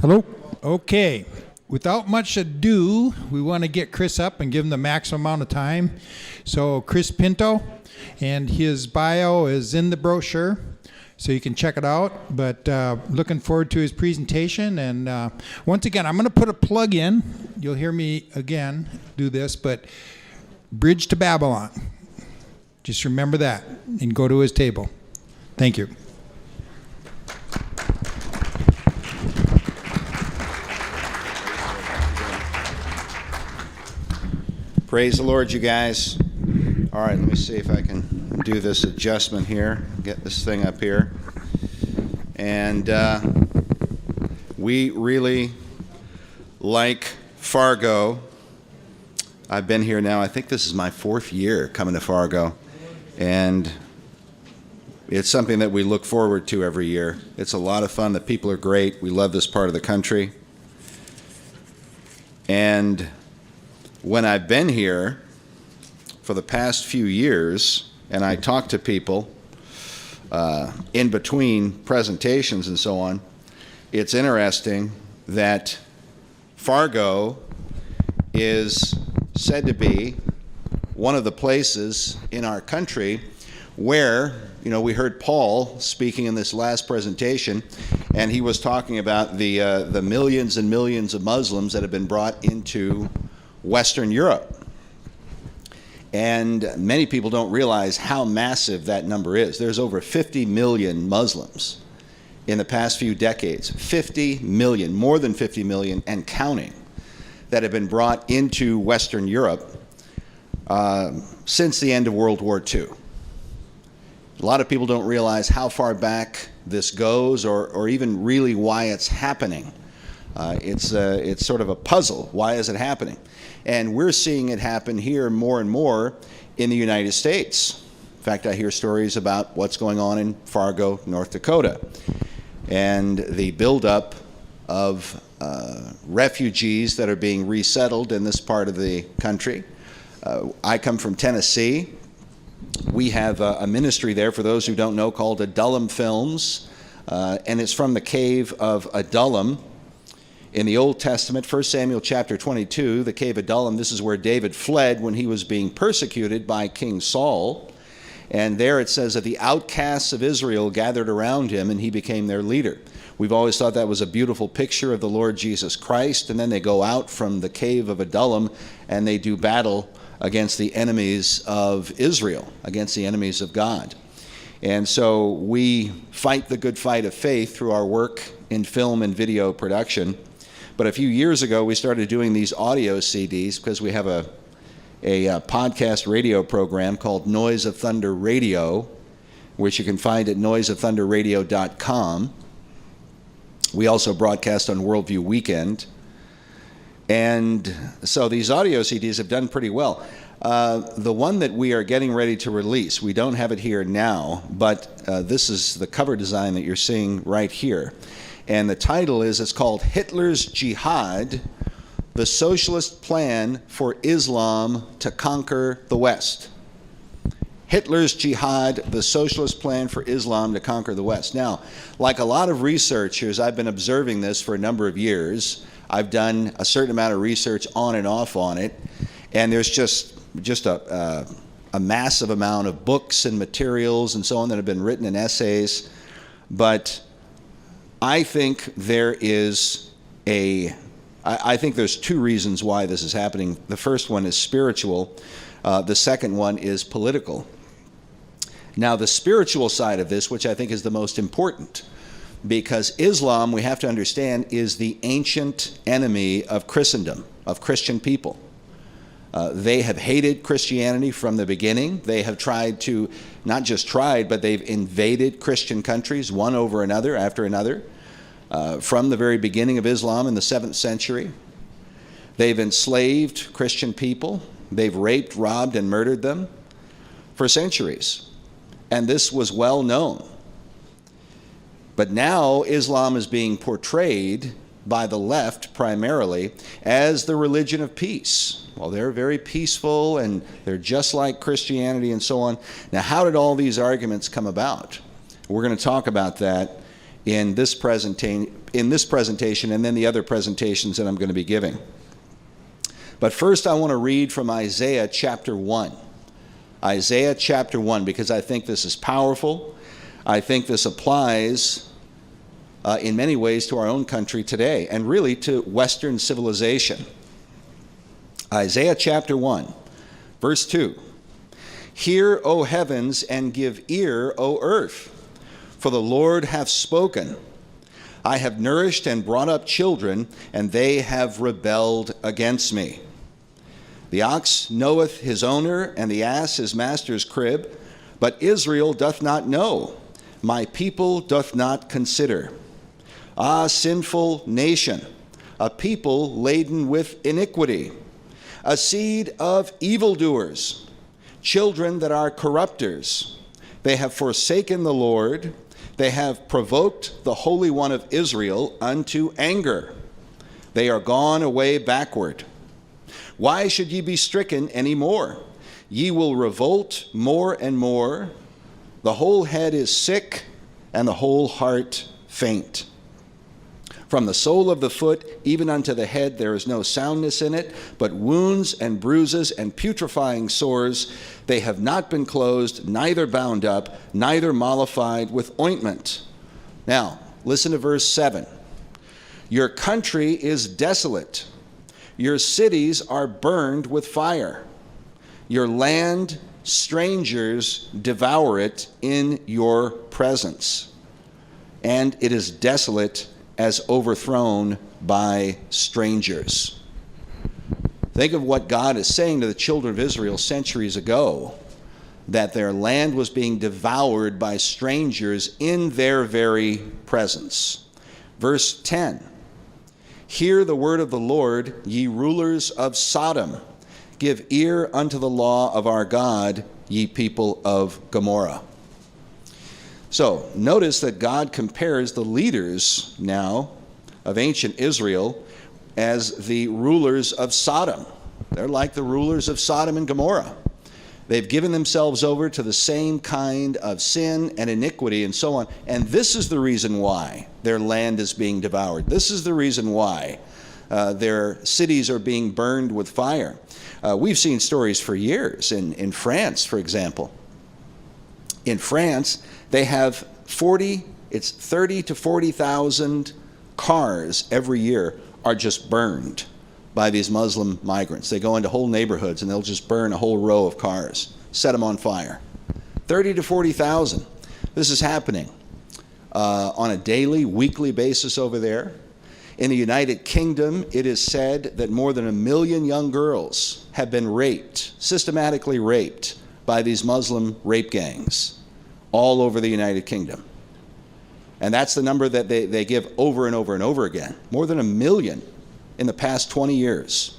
Hello. Okay. Without much ado, we want to get Chris up and give him the maximum amount of time. So Chris Pinto, and his bio is in the brochure, so you can check it out. But looking forward to his presentation. And once again, I'm going to put a plug in. You'll hear me again do this, but Bridge to Babylon. Just remember that and go to his table. Thank you. Praise the Lord, you guys. All right, let me see if I can do this adjustment here, get this thing up here. And we really like Fargo. I've been here now, I think this is my 4th year coming to Fargo. And it's something that we look forward to every year. It's a lot of fun. The people are great. We love this part of the country. And when I've been here for the past few years, and I talk to people in between presentations and so on, it's interesting that Fargo is said to be one of the places in our country where, you know, we heard Paul speaking in this last presentation, and he was talking about the millions and millions of Muslims that have been brought into Western Europe. And many people don't realize how massive that number is. There's over 50 million Muslims in the past few decades. 50 million, more than 50 million and counting, that have been brought into Western Europe since the end of World War II. A lot of people don't realize how far back this goes, or even really why it's happening. It's sort of a puzzle. Why is it happening? And we're seeing it happen here more and more in the United States. In fact, I hear stories about what's going on in Fargo, North Dakota, and the buildup of refugees that are being resettled in this part of the country. I come from Tennessee. We have a ministry there, for those who don't know, called Adullam Films, and it's from the cave of Adullam. In the Old Testament, 1 Samuel chapter 22, the cave of Adullam, this is where David fled when he was being persecuted by King Saul. And there it says that the outcasts of Israel gathered around him and he became their leader. We've always thought that was a beautiful picture of the Lord Jesus Christ. And then they go out from the cave of Adullam and they do battle against the enemies of Israel, against the enemies of God. And so we fight the good fight of faith through our work in film and video production. But a few years ago, we started doing these audio CDs because we have a podcast radio program called Noise of Thunder Radio, which you can find at noiseofthunderradio.com. We also broadcast on Worldview Weekend. And so these audio CDs have done pretty well. The one that we are getting ready to release, we don't have it here now, but this is the cover design that you're seeing right here. And the title is, it's called Hitler's Jihad, the Socialist Plan for Islam to Conquer the West. Hitler's Jihad, the Socialist Plan for Islam to Conquer the West. Now, like a lot of researchers, I've been observing this for a number of years. I've done a certain amount of research on and off on it, and there's just a massive amount of books and materials and so on that have been written, and essays. But I think there's 2 reasons why this is happening. The first one is spiritual. The second one is political. Now, the spiritual side of this, which I think is the most important, because Islam, we have to understand, is the ancient enemy of Christendom, of Christian people. They have hated Christianity from the beginning. They have tried to, not just tried, but they've invaded Christian countries, one over another after another, from the very beginning of Islam in the 7th century. They've enslaved Christian people. They've raped, robbed, and murdered them for centuries. And this was well known. But now Islam is being portrayed by the left primarily as the religion of peace. Well, they're very peaceful and they're just like Christianity and so on. Now, how did all these arguments come about? We're going to talk about that in this presentation in this presentation and then the other presentations that I'm going to be giving. But first I want to read from Isaiah chapter 1. Isaiah chapter 1, because I think this is powerful. I think this applies in many ways to our own country today, and really to Western civilization. Isaiah chapter 1, verse 2. Hear, O heavens, and give ear, O earth, for the Lord hath spoken. I have nourished and brought up children, and they have rebelled against me. The ox knoweth his owner, and the ass his master's crib, but Israel doth not know, my people doth not consider. Ah, sinful nation, a people laden with iniquity, a seed of evildoers, children that are corrupters. They have forsaken the Lord, they have provoked the Holy One of Israel unto anger. They are gone away backward. Why should ye be stricken any more? Ye will revolt more and more. The whole head is sick, and the whole heart faint. From the sole of the foot even unto the head there is no soundness in it, but wounds and bruises and putrefying sores. They have not been closed, neither bound up, neither mollified with ointment. Now, listen to verse 7. Your country is desolate. Your cities are burned with fire. Your land, strangers devour it in your presence. And it is desolate as overthrown by strangers. Think of what God is saying to the children of Israel centuries ago, that their land was being devoured by strangers in their very presence. Verse 10. Hear the word of the Lord, ye rulers of Sodom. Give ear unto the law of our God, ye people of Gomorrah. So, notice that God compares the leaders now of ancient Israel as the rulers of Sodom. They're like the rulers of Sodom and Gomorrah. They've given themselves over to the same kind of sin and iniquity and so on. And this is the reason why their land is being devoured. This is the reason why their cities are being burned with fire. We've seen stories for years in France, for example. In France, they have 30 to 40,000 cars every year are just burned by these Muslim migrants. They go into whole neighborhoods and they'll just burn a whole row of cars, set them on fire. 30 to 40,000. This is happening on a daily, weekly basis over there. In the United Kingdom, it is said that more than 1 million young girls have been raped, systematically raped, by these Muslim rape gangs all over the United Kingdom. And that's the number that they give over and over and over again. More than 1 million in the past 20 years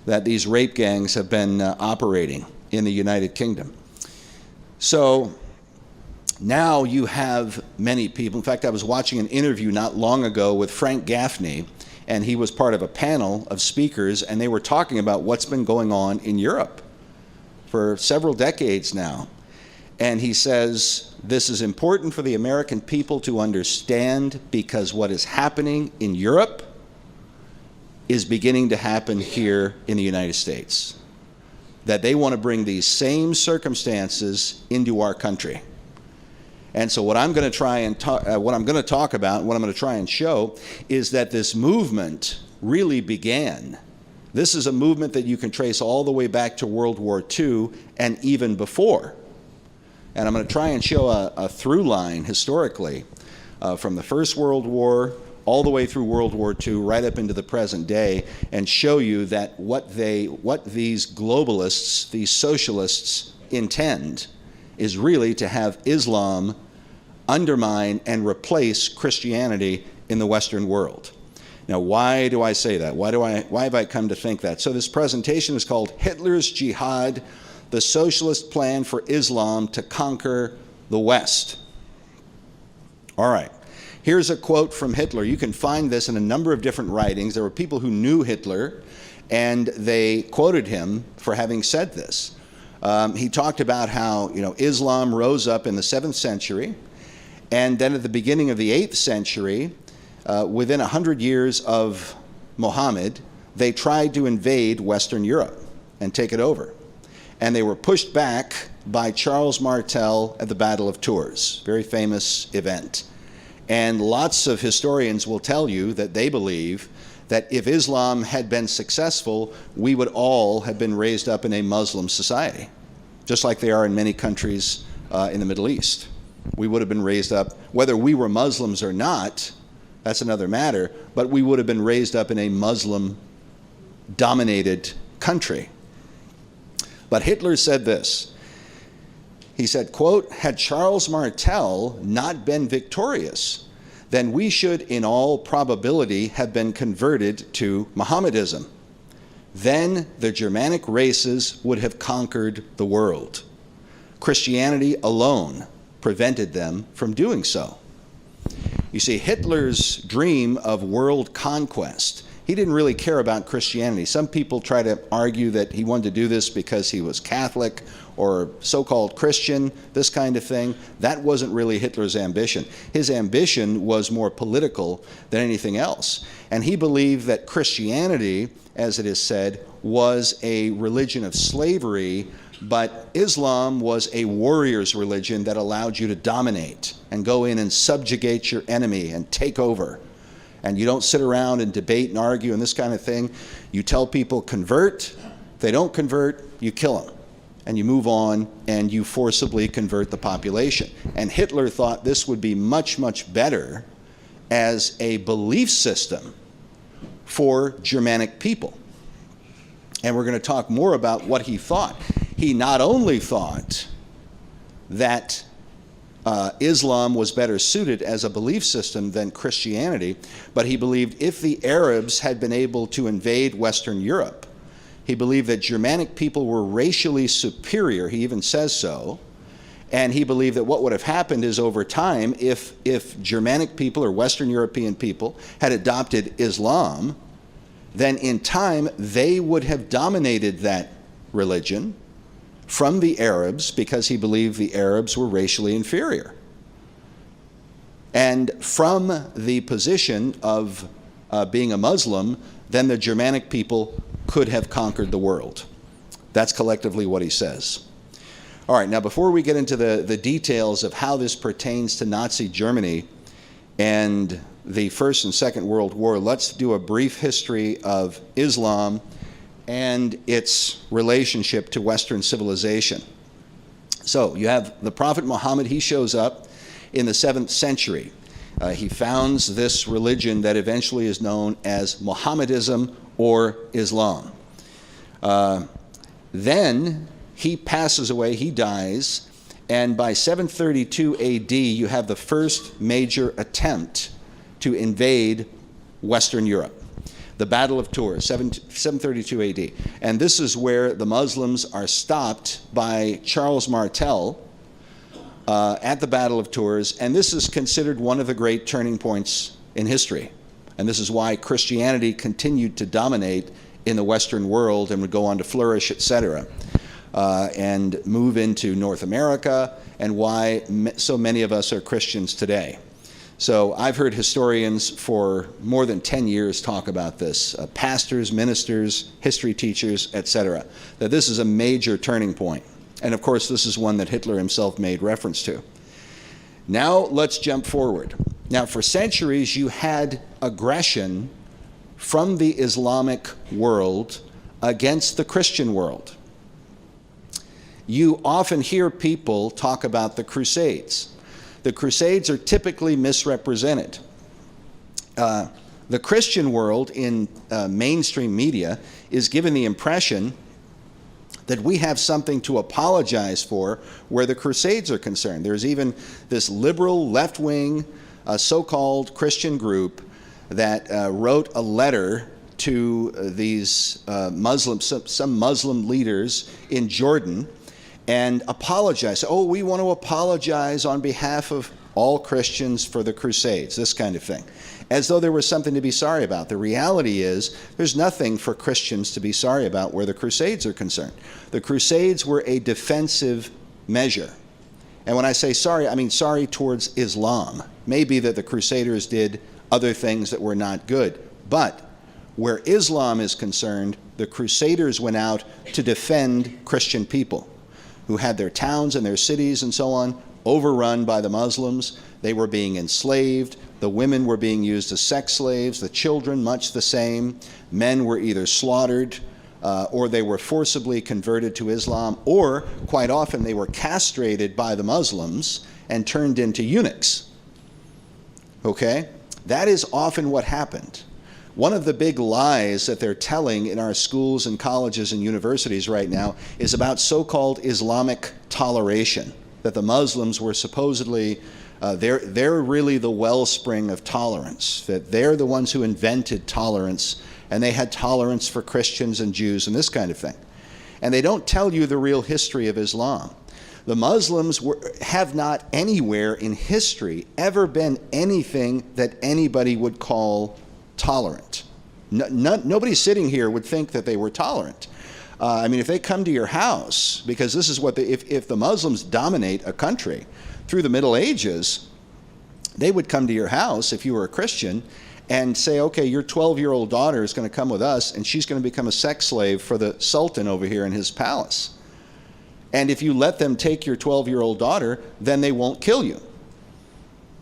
that these rape gangs have been operating in the United Kingdom. So now you have many people. In fact, I was watching an interview not long ago with Frank Gaffney, and he was part of a panel of speakers, and they were talking about what's been going on in Europe for several decades now. And he says, this is important for the American people to understand, because what is happening in Europe is beginning to happen here in the United States. That they want to bring these same circumstances into our country. And so what I'm going to try and talk about, what I'm going to try and show, is that this movement really began. This is a movement that you can trace all the way back to World War II and even before. And I'm going to try and show a through line historically from the First World War all the way through World War II, right up into the present day, and show you that what these globalists, these socialists, intend is really to have Islam undermine and replace Christianity in the Western world. Now, why do I say that? Why have I come to think that? So this presentation is called Hitler's Jihad, the Socialist Plan for Islam to Conquer the West. All right. Here's a quote from Hitler. You can find this in a number of different writings. There were people who knew Hitler, and they quoted him for having said this. He talked about how, Islam rose up in the 7th century, and then at the beginning of the 8th century, within 100 years of Muhammad, they tried to invade Western Europe and take it over. And they were pushed back by Charles Martel at the Battle of Tours, very famous event. And lots of historians will tell you that they believe that if Islam had been successful, we would all have been raised up in a Muslim society, just like they are in many countries in the Middle East. We would have been raised up, whether we were Muslims or not, that's another matter, but we would have been raised up in a Muslim-dominated country. But Hitler said this. He said, quote, "Had Charles Martel not been victorious, then we should in all probability have been converted to Mohammedanism. Then the Germanic races would have conquered the world. Christianity alone prevented them from doing so." You see, Hitler's dream of world conquest, he didn't really care about Christianity. Some people try to argue that he wanted to do this because he was Catholic or so-called Christian, this kind of thing. That wasn't really Hitler's ambition. His ambition was more political than anything else. And he believed that Christianity, as it is said, was a religion of slavery, but Islam was a warrior's religion that allowed you to dominate and go in and subjugate your enemy and take over. And you don't sit around and debate and argue and this kind of thing. You tell people convert. If they don't convert, you kill them. And you move on and you forcibly convert the population. And Hitler thought this would be much, much better as a belief system for Germanic people. And we're going to talk more about what he thought. He not only thought that Islam was better suited as a belief system than Christianity, but he believed if the Arabs had been able to invade Western Europe, he believed that Germanic people were racially superior. He even says so. And he believed that what would have happened is over time, if Germanic people or Western European people had adopted Islam, then in time they would have dominated that religion from the Arabs because he believed the Arabs were racially inferior. And from the position of being a Muslim, then the Germanic people could have conquered the world. That's collectively what he says. All right, now before we get into the details of how this pertains to Nazi Germany and the First and Second World War, let's do a brief history of Islam and its relationship to Western civilization. So you have the Prophet Muhammad. He shows up in the 7th century. He founds this religion that eventually is known as Mohammedanism or Islam. Then he passes away, he dies, and by 732 AD you have the first major attempt to invade Western Europe. The Battle of Tours, 732 AD. And this is where the Muslims are stopped by Charles Martel at the Battle of Tours, and this is considered one of the great turning points in history. And this is why Christianity continued to dominate in the Western world and would go on to flourish, etc., and move into North America, and why so many of us are Christians today. So I've heard historians for more than 10 years talk about this, pastors, ministers, history teachers, etc., that this is a major turning point. And of course, this is one that Hitler himself made reference to. Now let's jump forward. Now for centuries you had aggression from the Islamic world against the Christian world. You often hear people talk about the Crusades. The Crusades are typically misrepresented. The Christian world in mainstream media is given the impression that we have something to apologize for where the Crusades are concerned. There's even this liberal, left-wing, so-called Christian group that wrote a letter to these some Muslim leaders in Jordan and apologize. Oh, we want to apologize on behalf of all Christians for the Crusades, this kind of thing, as though there was something to be sorry about. The reality is there's nothing for Christians to be sorry about where the Crusades are concerned. The Crusades were a defensive measure. And when I say sorry, I mean sorry towards Islam. Maybe that the Crusaders did other things that were not good. But where Islam is concerned, the Crusaders went out to defend Christian people who had their towns and their cities and so on overrun by the Muslims. They were being enslaved. The women were being used as sex slaves. The children, much the same. Men were either slaughtered or they were forcibly converted to Islam, or quite often they were castrated by the Muslims and turned into eunuchs. Okay? That is often what happened. One of the big lies that they're telling in our schools and colleges and universities right now is about so-called Islamic toleration, that the Muslims were supposedly, they're really the wellspring of tolerance, that they're the ones who invented tolerance, and they had tolerance for Christians and Jews and this kind of thing. And they don't tell you the real history of Islam. The Muslims have not anywhere in history ever been anything that anybody would call tolerant. Nobody sitting here would think that they were tolerant. I mean, if they come to your house, because this is what if the Muslims dominate a country through the Middle Ages, they would come to your house if you were a Christian and say, okay, your 12-year-old daughter is going to come with us and she's going to become a sex slave for the Sultan over here in his palace. And if you let them take your 12-year-old daughter, then they won't kill you.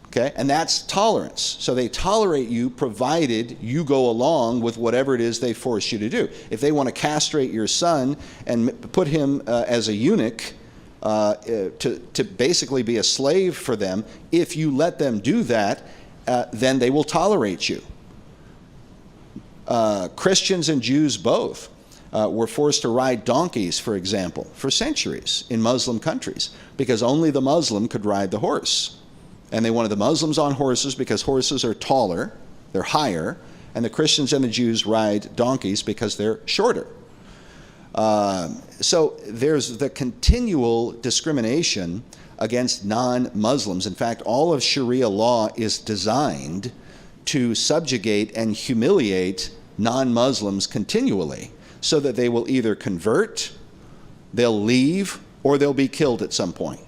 Okay? And that's tolerance. So they tolerate you provided you go along with whatever it is they force you to do. If they want to castrate your son and put him as a eunuch to basically be a slave for them, if you let them do that, then they will tolerate you. Christians and Jews both were forced to ride donkeys, for example, for centuries in Muslim countries, because only the Muslim could ride the horse. And they wanted the Muslims on horses because horses are taller, they're higher, and the Christians and the Jews ride donkeys because they're shorter. So there's the continual discrimination against non-Muslims. In fact, all of Sharia law is designed to subjugate and humiliate non-Muslims continually, so that they will either convert, they'll leave, or they'll be killed at some point.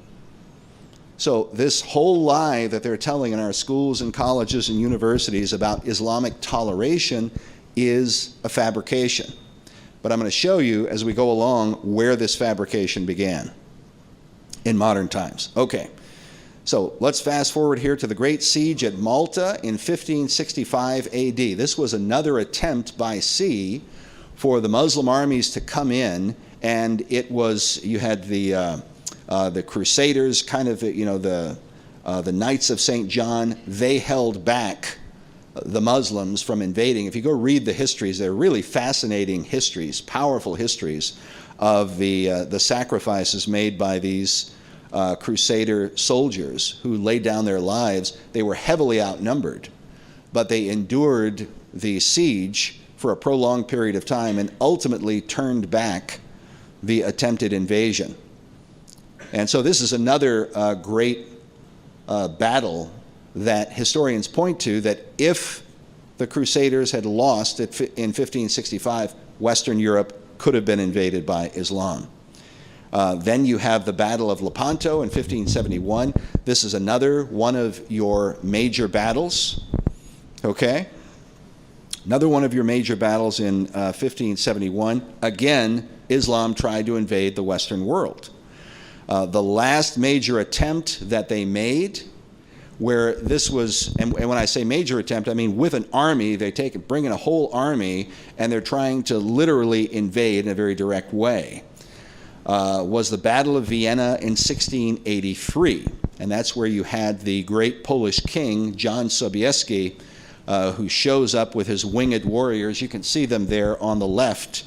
So this whole lie that they're telling in our schools and colleges and universities about Islamic toleration is a fabrication. But I'm going to show you as we go along where this fabrication began in modern times. Okay, so let's fast forward here to the Great Siege at Malta in 1565 AD. This was another attempt by sea for the Muslim armies to come in, and it was, you had the Crusaders, kind of, the Knights of St. John. They held back the Muslims from invading. If you go read the histories, they're really fascinating histories, powerful histories of the sacrifices made by these Crusader soldiers who laid down their lives. They were heavily outnumbered, but they endured the siege for a prolonged period of time and ultimately turned back the attempted invasion. And so this is another great battle that historians point to, that if the Crusaders had lost in 1565, Western Europe could have been invaded by Islam. Then you have the Battle of Lepanto in 1571. This is another one of your major battles. Okay? Another one of your major battles in 1571. Again, Islam tried to invade the Western world. The last major attempt that they made, where this was, and when I say major attempt, I mean with an army, they bring in a whole army, and they're trying to literally invade in a very direct way, was the Battle of Vienna in 1683. And that's where you had the great Polish king, John Sobieski, who shows up with his winged warriors. You can see them there on the left.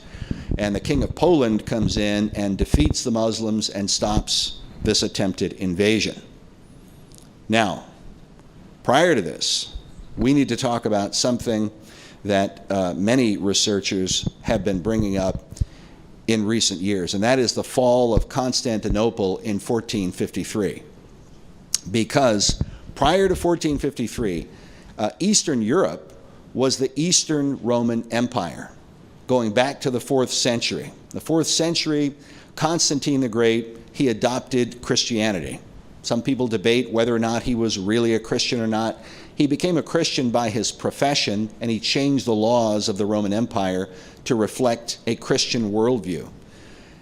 And the King of Poland comes in and defeats the Muslims and stops this attempted invasion. Now, prior to this, we need to talk about something that many researchers have been bringing up in recent years, and that is the fall of Constantinople in 1453. Because prior to 1453, Eastern Europe was the Eastern Roman Empire, going back to the 4th century. The 4th century, Constantine the Great, he adopted Christianity. Some people debate whether or not he was really a Christian or not. He became a Christian by his profession, and he changed the laws of the Roman Empire to reflect a Christian worldview.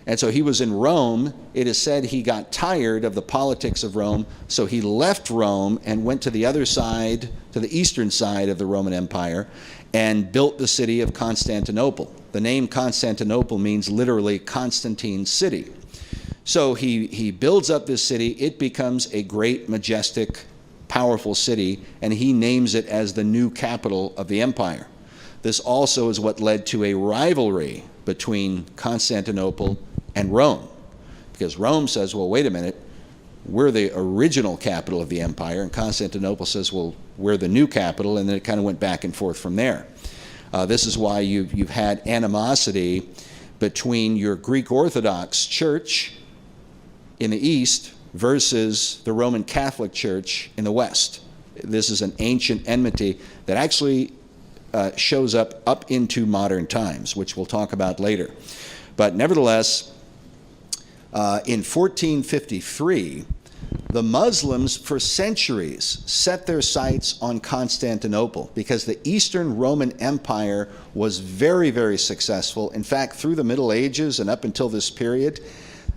And so he was in Rome. It is said he got tired of the politics of Rome, so he left Rome and went to the other side, to the eastern side of the Roman Empire, and built the city of Constantinople. The name Constantinople means literally Constantine's city. So he builds up this city. It becomes a great, majestic, powerful city, and he names it as the new capital of the empire. This also is what led to a rivalry between Constantinople and Rome, because Rome says, well, wait a minute, we're the original capital of the empire, and Constantinople says, well, we're the new capital, and then it kind of went back and forth from there. This is why you've had animosity between your Greek Orthodox Church in the East versus the Roman Catholic Church in the West. This is an ancient enmity that actually shows up into modern times, which we'll talk about later. But nevertheless, in 1453, the Muslims for centuries set their sights on Constantinople because the Eastern Roman Empire was very, very successful. In fact, through the Middle Ages and up until this period,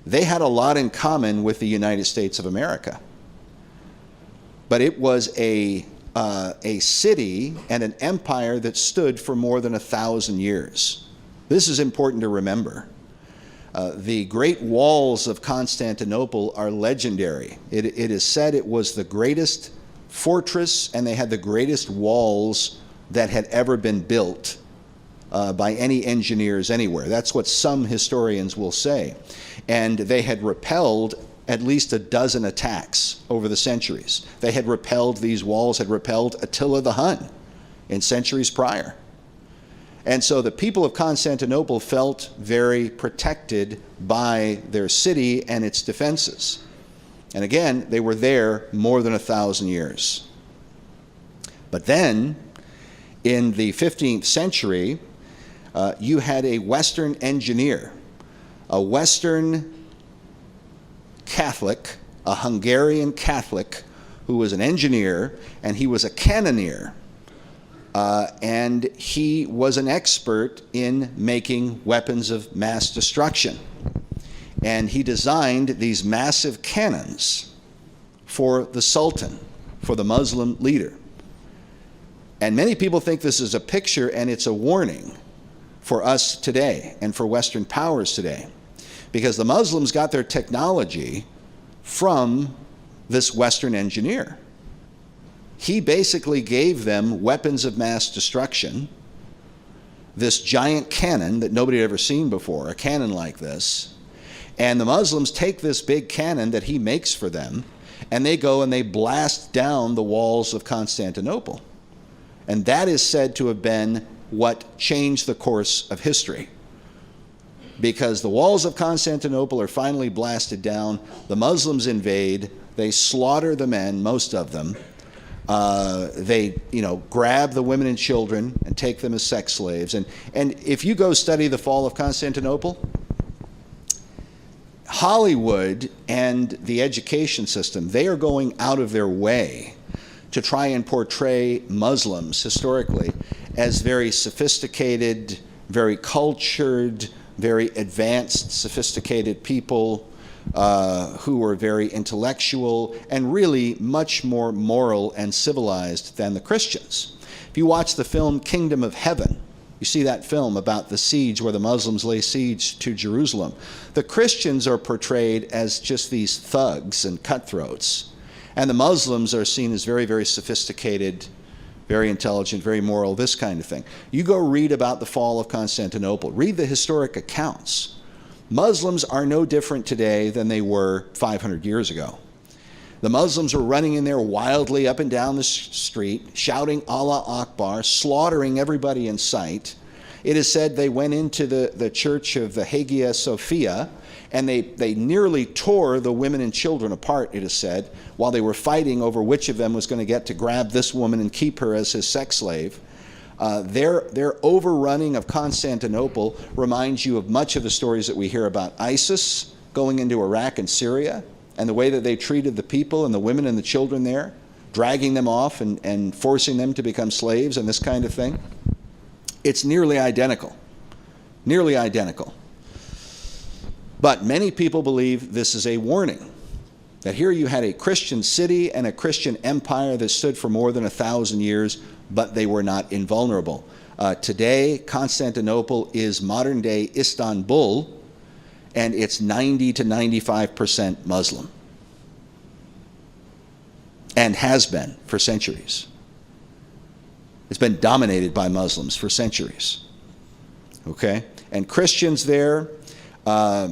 they had a lot in common with the United States of America. But it was a city and an empire that stood for more than 1,000 years. This is important to remember. The great walls of Constantinople are legendary. It is said it was the greatest fortress, and they had the greatest walls that had ever been built by any engineers anywhere. That's what some historians will say. And they had repelled at least a dozen attacks over the centuries. They had repelled, these walls had repelled Attila the Hun in centuries prior. And so the people of Constantinople felt very protected by their city and its defenses. And again, they were there more than 1,000 years. But then, in the 15th century, you had a Western engineer, a Western Catholic, a Hungarian Catholic, who was an engineer, and he was a cannoneer. And he was an expert in making weapons of mass destruction. And he designed these massive cannons for the Sultan, for the Muslim leader. And many people think this is a picture and it's a warning for us today and for Western powers today. Because the Muslims got their technology from this Western engineer. He basically gave them weapons of mass destruction, this giant cannon that nobody had ever seen before, a cannon like this. And the Muslims take this big cannon that he makes for them, and they go and they blast down the walls of Constantinople. And that is said to have been what changed the course of history. Because the walls of Constantinople are finally blasted down, the Muslims invade, they slaughter the men, most of them. They, grab the women and children and take them as sex slaves. And if you go study the fall of Constantinople, Hollywood and the education system, they are going out of their way to try and portray Muslims historically as very sophisticated, very cultured, very advanced, sophisticated people who were very intellectual and really much more moral and civilized than the Christians. If you watch the film Kingdom of Heaven, you see that film about the siege where the Muslims lay siege to Jerusalem. The Christians are portrayed as just these thugs and cutthroats, and the Muslims are seen as very, very sophisticated, very intelligent, very moral, this kind of thing. You go read about the fall of Constantinople, read the historic accounts. Muslims are no different today than they were 500 years ago. The Muslims were running in there wildly up and down the street, shouting Allah Akbar, slaughtering everybody in sight. It is said they went into the church of the Hagia Sophia, and they nearly tore the women and children apart, it is said, while they were fighting over which of them was going to get to grab this woman and keep her as his sex slave. Their overrunning of Constantinople reminds you of much of the stories that we hear about ISIS going into Iraq and Syria, and the way that they treated the people and the women and the children there. dragging them off and forcing them to become slaves and this kind of thing. It's nearly identical. Nearly identical. But many people believe this is a warning. That here you had a Christian city and a Christian empire that stood for more than 1,000 years, but they were not invulnerable. Today, Constantinople is modern-day Istanbul, and it's 90 to 95% Muslim. And has been for centuries. It's been dominated by Muslims for centuries. Okay? And Christians there are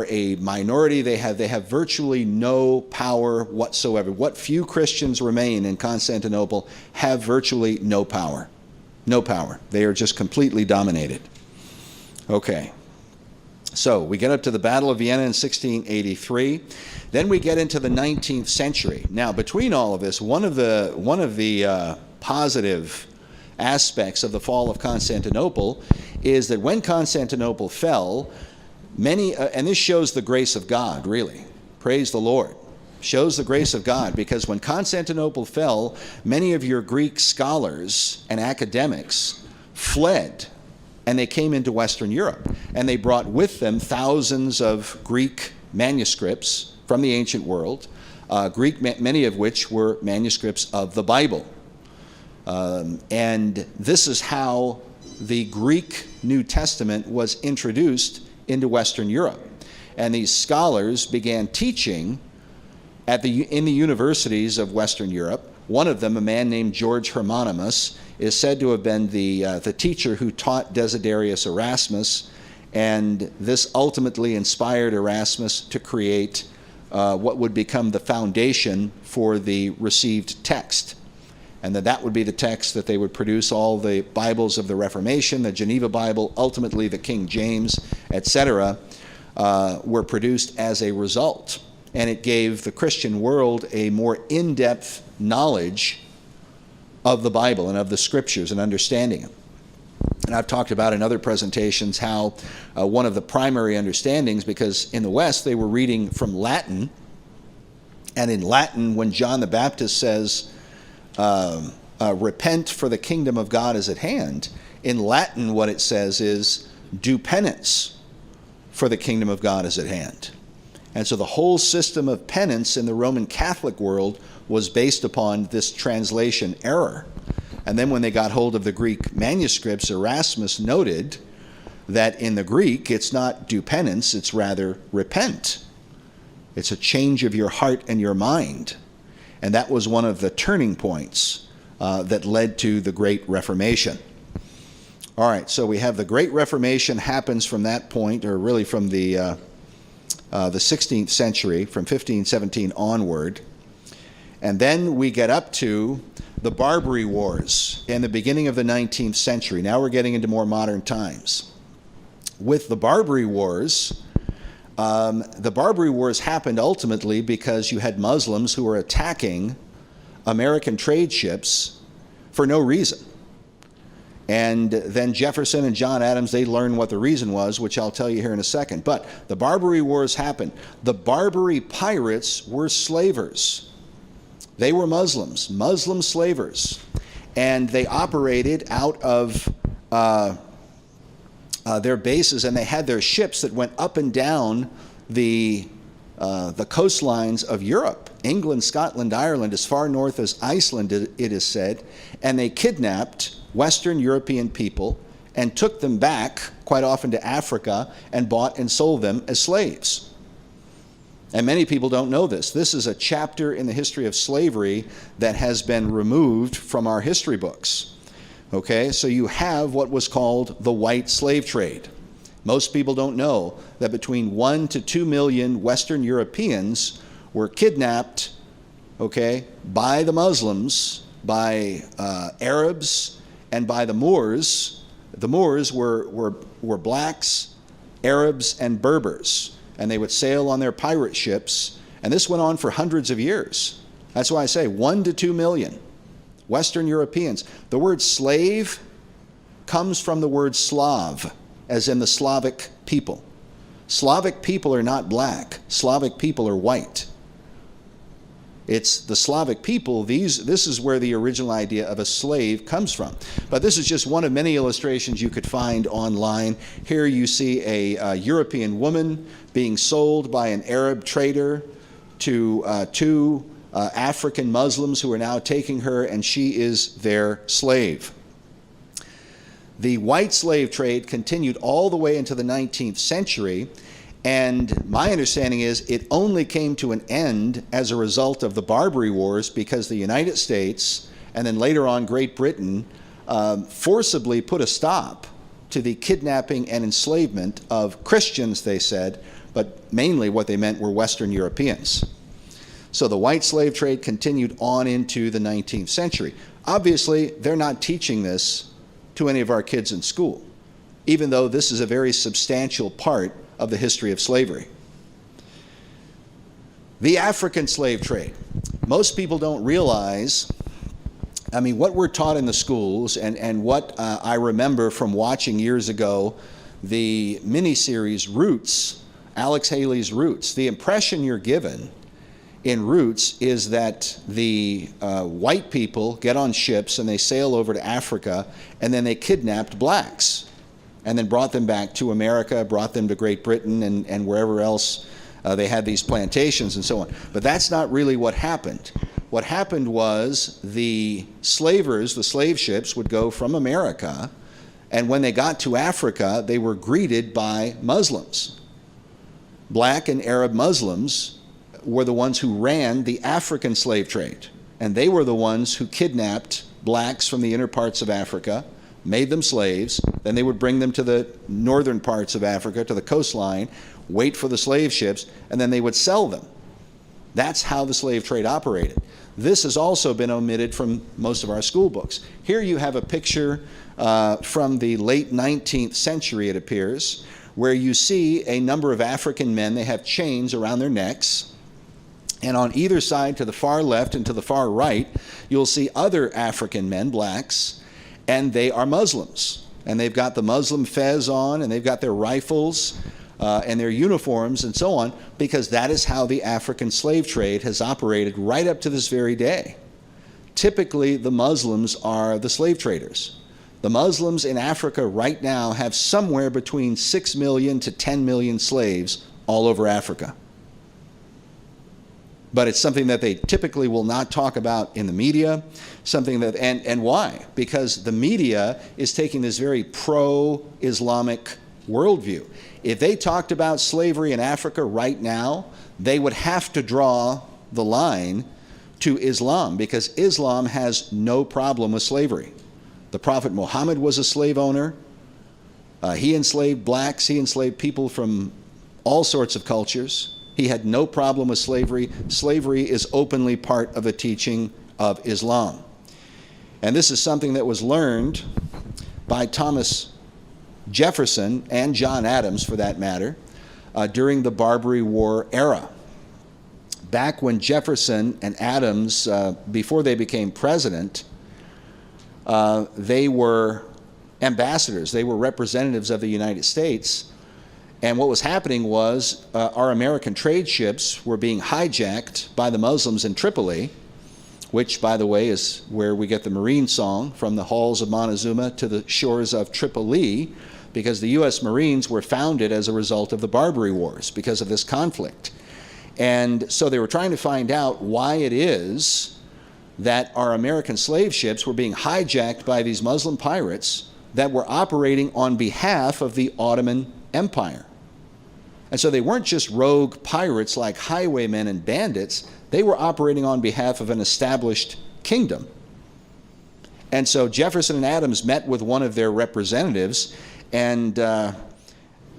a minority. They have virtually no power whatsoever. What few Christians remain in Constantinople have virtually no power. No power. They are just completely dominated. Okay. So we get up to the Battle of Vienna in 1683. Then we get into the 19th century. Now, between all of this, one of the positive aspects of the fall of Constantinople is that when Constantinople fell, many, and this shows the grace of God, really. Praise the Lord. Shows the grace of God, because when Constantinople fell, many of your Greek scholars and academics fled, and they came into Western Europe, and they brought with them thousands of Greek manuscripts from the ancient world, many of which were manuscripts of the Bible. And this is how the Greek New Testament was introduced into Western Europe. And these scholars began teaching in the universities of Western Europe. One of them, a man named George Hermonymus, is said to have been the teacher who taught Desiderius Erasmus, and this ultimately inspired Erasmus to create what would become the foundation for the received text. And that would be the text that they would produce all the Bibles of the Reformation, the Geneva Bible, ultimately the King James, etc., were produced as a result. And it gave the Christian world a more in-depth knowledge of the Bible and of the Scriptures and understanding them. And I've talked about in other presentations how one of the primary understandings, because in the West they were reading from Latin, and in Latin, when John the Baptist says, repent for the kingdom of God is at hand, in Latin what it says is, do penance for the kingdom of God is at hand. And so the whole system of penance in the Roman Catholic world was based upon this translation error. And then when they got hold of the Greek manuscripts, Erasmus noted that in the Greek, it's not do penance, it's rather repent. It's a change of your heart and your mind. And that was one of the turning points that led to the Great Reformation. All right, so we have the Great Reformation happens from that point, or really from the 16th century, from 1517 onward. And then we get up to the Barbary Wars in the beginning of the 19th century. Now we're getting into more modern times. With the Barbary Wars happened ultimately because you had Muslims who were attacking American trade ships for no reason. And then Jefferson and John Adams, they learned what the reason was, which I'll tell you here in a second. But the Barbary Wars happened. The Barbary pirates were slavers. They were Muslims, Muslim slavers. And they operated out of their bases, and they had their ships that went up and down the coastlines of Europe, England, Scotland, Ireland, as far north as Iceland, it is said. And they kidnapped Western European people and took them back, quite often to Africa, and bought and sold them as slaves. And many people don't know this. This is a chapter in the history of slavery that has been removed from our history books. Okay, so you have what was called the white slave trade. Most people don't know that between 1 to 2 million Western Europeans were kidnapped, okay, by the Muslims, by Arabs, and by the Moors. The Moors were blacks, Arabs, and Berbers. And they would sail on their pirate ships. And this went on for hundreds of years. That's why I say 1 to 2 million Western Europeans. The word slave comes from the word Slav, as in the Slavic people. Slavic people are not black. Slavic people are white. It's the Slavic people. This is where the original idea of a slave comes from. But this is just one of many illustrations you could find online. Here you see a European woman being sold by an Arab trader to two African Muslims who are now taking her, and she is their slave. The white slave trade continued all the way into the 19th century. And my understanding is it only came to an end as a result of the Barbary Wars, because the United States and then later on Great Britain forcibly put a stop to the kidnapping and enslavement of Christians, they said, but mainly what they meant were Western Europeans. So the white slave trade continued on into the 19th century. Obviously, they're not teaching this to any of our kids in school, even though this is a very substantial part of the history of slavery. The African slave trade. Most people don't realize, I mean, what we're taught in the schools and what I remember from watching years ago, the miniseries Roots, Alex Haley's Roots, the impression you're given in Roots is that the white people get on ships and they sail over to Africa, and then they kidnapped blacks and then brought them back to America, brought them to Great Britain and wherever else they had these plantations and so on. But that's not really what happened. What happened was the slavers, the slave ships, would go from America, and when they got to Africa, they were greeted by Muslims. Black and Arab Muslims were the ones who ran the African slave trade, and they were the ones who kidnapped blacks from the inner parts of Africa, made them slaves, then they would bring them to the northern parts of Africa, to the coastline, wait for the slave ships, and then they would sell them. That's how the slave trade operated. This has also been omitted from most of our school books. Here you have a picture from the late 19th century, it appears, where you see a number of African men. They have chains around their necks, and on either side, to the far left and to the far right, you'll see other African men, blacks, and they are Muslims. And they've got the Muslim fez on, and they've got their rifles and their uniforms and so on, because that is how the African slave trade has operated right up to this very day. Typically, the Muslims are the slave traders. The Muslims in Africa right now have somewhere between 6 million to 10 million slaves all over Africa. But it's something that they typically will not talk about in the media, something that, and why? Because the media is taking this very pro-Islamic worldview. If they talked about slavery in Africa right now, they would have to draw the line to Islam, because Islam has no problem with slavery. The Prophet Muhammad was a slave owner. He enslaved blacks, he enslaved people from all sorts of cultures. He had no problem with slavery. Slavery is openly part of the teaching of Islam. And this is something that was learned by Thomas Jefferson and John Adams, for that matter, during the Barbary War era. Back when Jefferson and Adams, before they became president, they were ambassadors. They were representatives of the United States. And what was happening was our American trade ships were being hijacked by the Muslims in Tripoli, which, by the way, is where we get the Marine song, from the halls of Montezuma to the shores of Tripoli, because the U.S. Marines were founded as a result of the Barbary Wars, because of this conflict. And so they were trying to find out why it is that our American slave ships were being hijacked by these Muslim pirates that were operating on behalf of the Ottoman Empire. And so they weren't just rogue pirates like highwaymen and bandits, they were operating on behalf of an established kingdom. And so Jefferson and Adams met with one of their representatives, and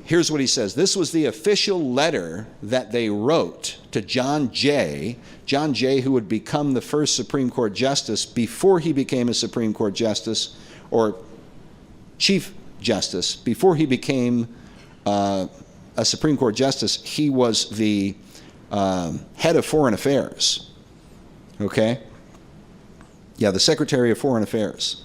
here's what he says. This was the official letter that they wrote to John Jay, who would become the first Supreme Court Justice before he became a Supreme Court Justice, or Chief Justice. Before he became a Supreme Court Justice, he was the head of Foreign Affairs. Okay? Yeah, the Secretary of Foreign Affairs.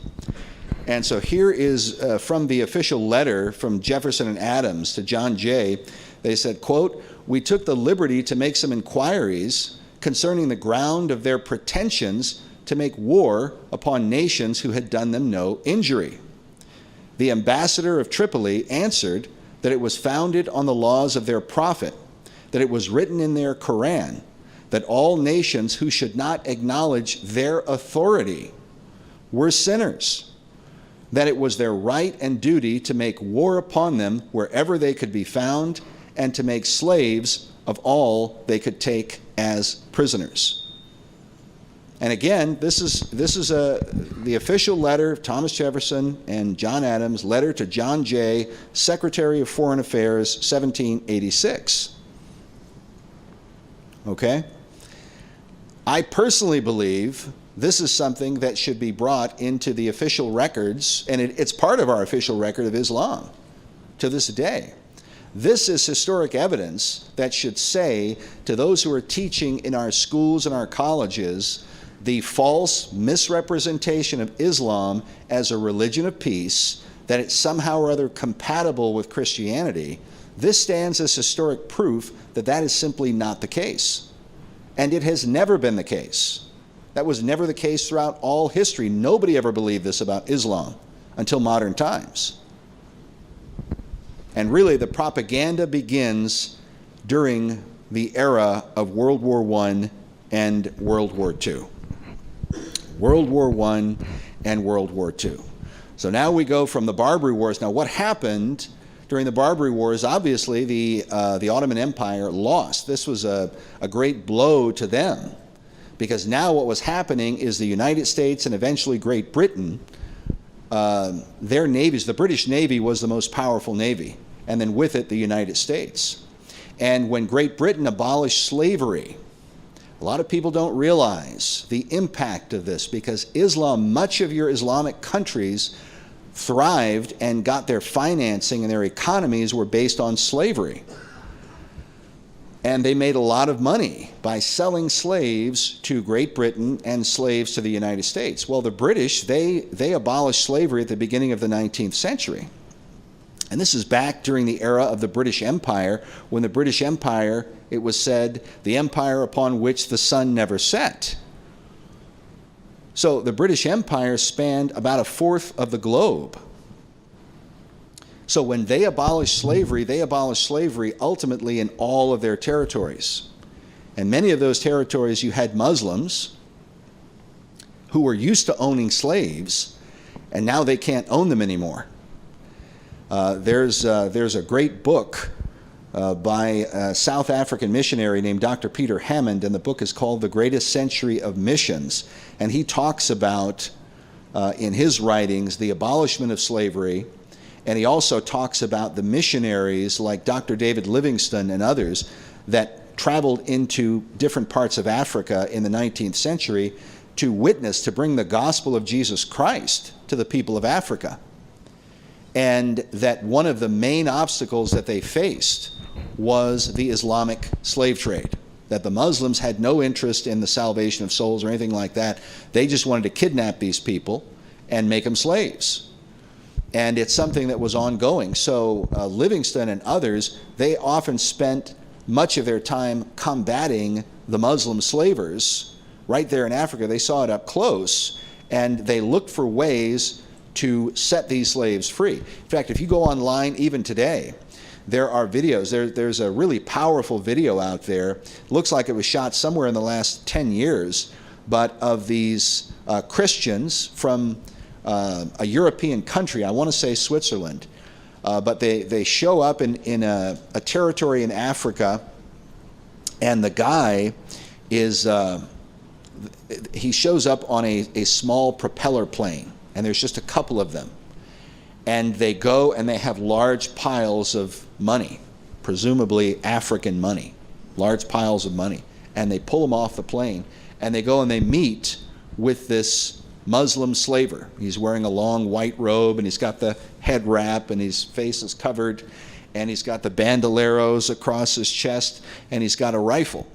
And so here is from the official letter from Jefferson and Adams to John Jay. They said, quote, "We took the liberty to make some inquiries concerning the ground of their pretensions to make war upon nations who had done them no injury. The ambassador of Tripoli answered that it was founded on the laws of their prophet, that it was written in their Quran, that all nations who should not acknowledge their authority were sinners, that it was their right and duty to make war upon them wherever they could be found, and to make slaves of all they could take as prisoners. And again, this is the official letter of Thomas Jefferson and John Adams, letter to John Jay, Secretary of Foreign Affairs, 1786. Okay? I personally believe this is something that should be brought into the official records, and it's part of our official record of Islam to this day. This is historic evidence that should say to those who are teaching in our schools and our colleges the false misrepresentation of Islam as a religion of peace, that it's somehow or other compatible with Christianity. This stands as historic proof that that is simply not the case. And it has never been the case. That was never the case throughout all history. Nobody ever believed this about Islam until modern times. And really, the propaganda begins during the era of World War I and World War II. World War I and World War II. So now we go from the Barbary Wars. Now, what happened during the Barbary Wars? Obviously, the Ottoman Empire lost. This was a great blow to them, because now what was happening is the United States and eventually Great Britain, their navies, the British Navy was the most powerful navy, and then with it the United States. And when Great Britain abolished slavery, a lot of people don't realize the impact of this, because Islam, much of your Islamic countries thrived and got their financing and their economies were based on slavery. And they made a lot of money by selling slaves to Great Britain and slaves to the United States. Well, the British, they abolished slavery at the beginning of the 19th century. And this is back during the era of the British Empire, when the British Empire, it was said, the empire upon which the sun never set. So the British Empire spanned about a fourth of the globe. So when they abolished slavery ultimately in all of their territories. And many of those territories, you had Muslims who were used to owning slaves, and now they can't own them anymore. There's a great book by a South African missionary named Dr. Peter Hammond, and the book is called The Greatest Century of Missions. And he talks about, in his writings, the abolishment of slavery, and he also talks about the missionaries like Dr. David Livingstone and others that traveled into different parts of Africa in the 19th century to witness, to bring the gospel of Jesus Christ to the people of Africa. And that one of the main obstacles that they faced was the Islamic slave trade. That the Muslims had no interest in the salvation of souls or anything like that. They just wanted to kidnap these people and make them slaves. And it's something that was ongoing. So Livingstone and others, they often spent much of their time combating the Muslim slavers right there in Africa. They saw it up close, and they looked for ways to set these slaves free. In fact, if you go online even today, there are videos. There's a really powerful video out there. Looks like it was shot somewhere in the last 10 years, but of these Christians from a European country, I want to say Switzerland, but they show up in a territory in Africa, and the guy is, he shows up on a small propeller plane, and there's just a couple of them. And they go and they have large piles of money, presumably African money, large piles of money. And they pull them off the plane, and they go and they meet with this Muslim slaver. He's wearing a long white robe, and he's got the head wrap, and his face is covered, and he's got the bandoleros across his chest, and he's got a rifle.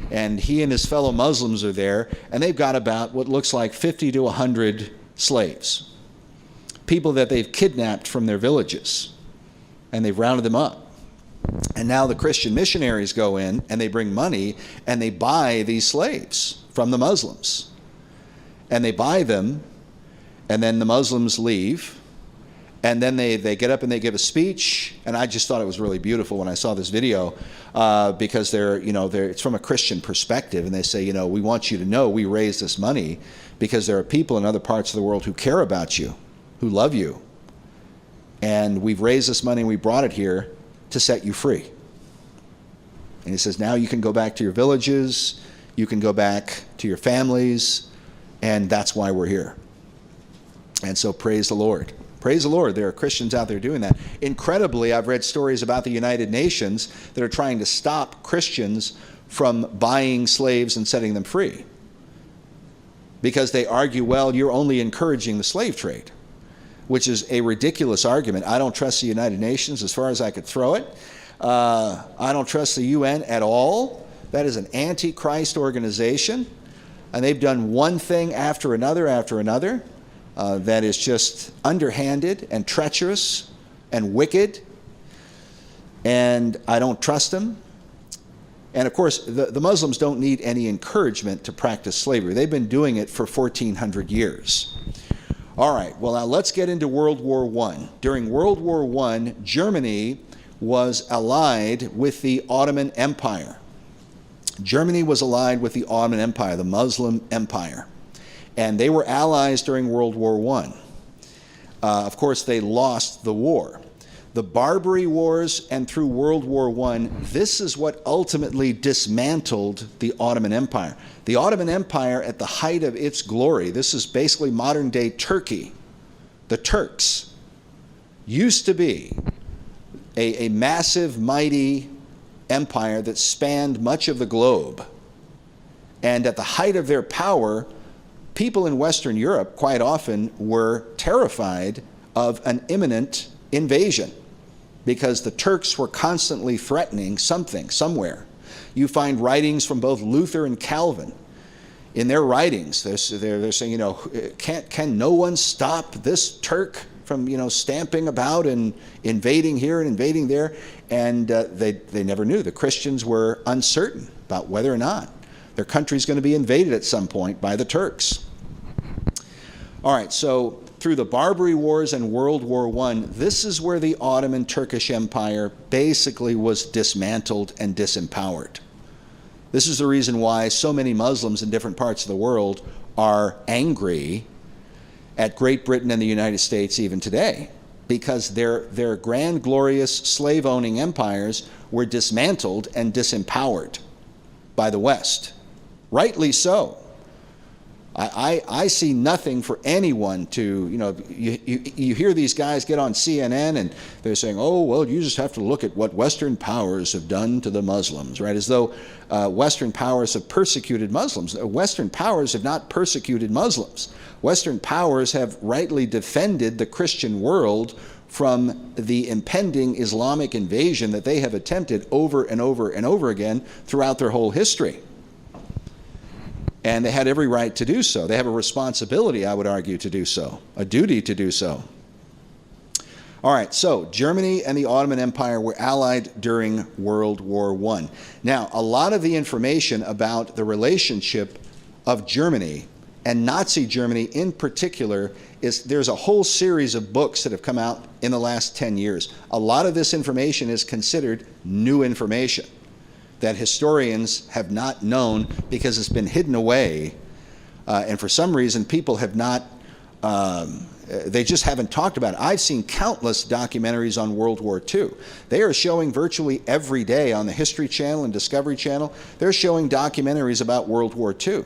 And he and his fellow Muslims are there, and they've got about what looks like 50 to 100 slaves, people that they've kidnapped from their villages, and they've rounded them up. And now the Christian missionaries go in and they bring money and they buy these slaves from the Muslims. And they buy them, and then the Muslims leave. And then they get up and they give a speech, and I just thought it was really beautiful when I saw this video, because it's from a Christian perspective, and they say, we want you to know we raise this money because there are people in other parts of the world who care about you, who love you, and we've raised this money and we brought it here to set you free. And he says, now you can go back to your villages, you can go back to your families, and that's why we're here. And so praise the Lord. Praise the Lord, there are Christians out there doing that. Incredibly, I've read stories about the United Nations that are trying to stop Christians from buying slaves and setting them free, because they argue, well, you're only encouraging the slave trade, which is a ridiculous argument. I don't trust the United Nations as far as I could throw it. I don't trust the UN at all. That is an anti-Christ organization, and they've done one thing after another that is just underhanded and treacherous and wicked, and I don't trust them. And of course, the Muslims don't need any encouragement to practice slavery. They've been doing it for 1,400 years. All right, well, now let's get into World War I. During World War I, Germany was allied with the Ottoman Empire. Germany was allied with the Ottoman Empire, the Muslim Empire. And they were allies during World War I. Of course, they lost the war. The Barbary Wars and through World War I, this is what ultimately dismantled the Ottoman Empire. The Ottoman Empire, at the height of its glory, this is basically modern-day Turkey. The Turks used to be a massive, mighty empire that spanned much of the globe. And at the height of their power, people in Western Europe quite often were terrified of an imminent invasion because the Turks were constantly threatening something, somewhere. You find writings from both Luther and Calvin. In their writings, they're saying, can no one stop this Turk from, stamping about and invading here and invading there? And they never knew. The Christians were uncertain about whether or not their country's going to be invaded at some point by the Turks. All right, so through the Barbary Wars and World War I, this is where the Ottoman Turkish Empire basically was dismantled and disempowered. This is the reason why so many Muslims in different parts of the world are angry at Great Britain and the United States even today, because their grand, glorious slave-owning empires were dismantled and disempowered by the West. Rightly so. I see nothing for anyone to, you hear these guys get on CNN and they're saying, oh, well, you just have to look at what Western powers have done to the Muslims, right? As though Western powers have persecuted Muslims. Western powers have not persecuted Muslims. Western powers have rightly defended the Christian world from the impending Islamic invasion that they have attempted over and over and over again throughout their whole history. And they had every right to do so. They have a responsibility, I would argue, to do so, a duty to do so. All right, so Germany and the Ottoman Empire were allied during World War I. Now, a lot of the information about the relationship of Germany and Nazi Germany in particular there's a whole series of books that have come out in the last 10 years. A lot of this information is considered new information that historians have not known because it's been hidden away, and for some reason people have not, they just haven't talked about it. I've seen countless documentaries on World War II. They are showing virtually every day on the History Channel and Discovery Channel, they're showing documentaries about World War II.